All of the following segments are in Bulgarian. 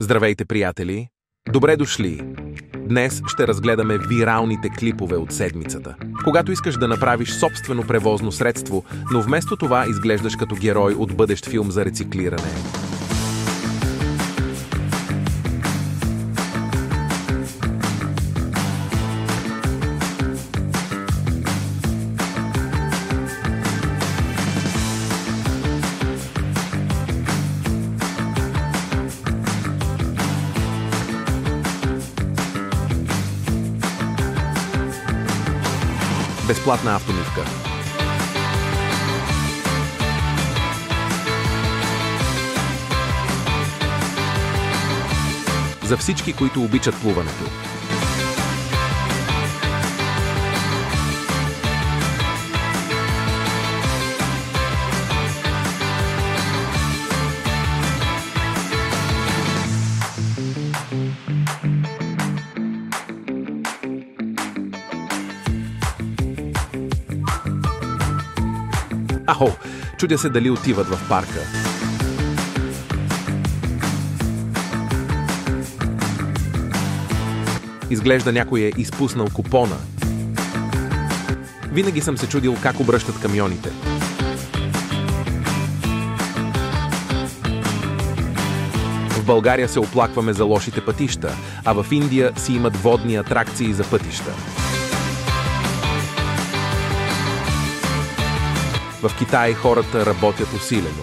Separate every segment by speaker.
Speaker 1: Здравейте, приятели! Добре дошли! Днес ще разгледаме виралните клипове от седмицата. Когато искаш да направиш собствено превозно средство, но вместо това изглеждаш като герой от бъдещ филм за рециклиране. Безплатна автомивка. За всички, които обичат плуването. Ахо, чудя се дали отиват в парка. Изглежда някой е изпуснал купона. Винаги съм се чудил как обръщат камионите. В България се оплакваме за лошите пътища, а в Индия си имат водни атракции за пътища. В Китай хората работят усилено.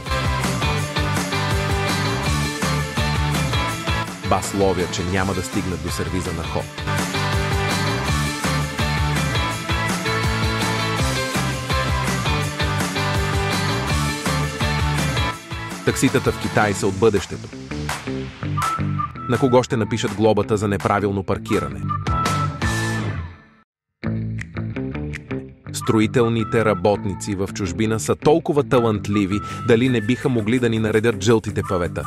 Speaker 1: Бас ловя, че няма да стигнат до сервиза на ход. Такситата в Китай са от бъдещето. На кого ще напишат глобата за неправилно паркиране? Строителните работници в чужбина са толкова талантливи, дали не биха могли да ни наредят жълтите павета.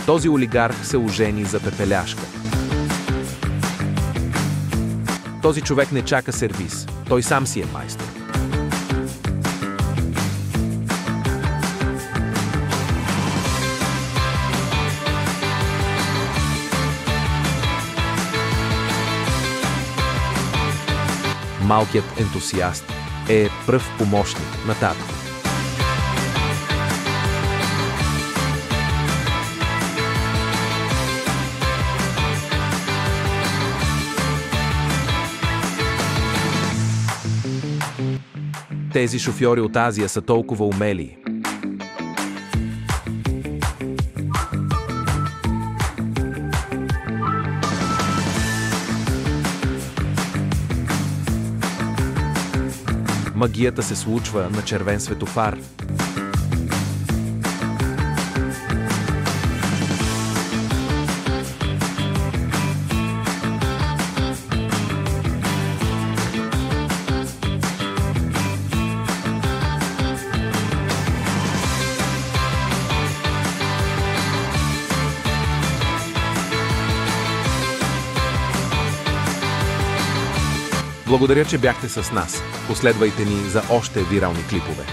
Speaker 1: Този олигарх се ожени за пепеляшка. Този човек не чака сервиз, той сам си е майстор. Малкият ентусиаст е пръв помощник на татко. Тези шофьори от Азия са толкова умели. Магията се случва на червен светофар. Благодаря, че бяхте с нас. Последвайте ни за още вирални клипове.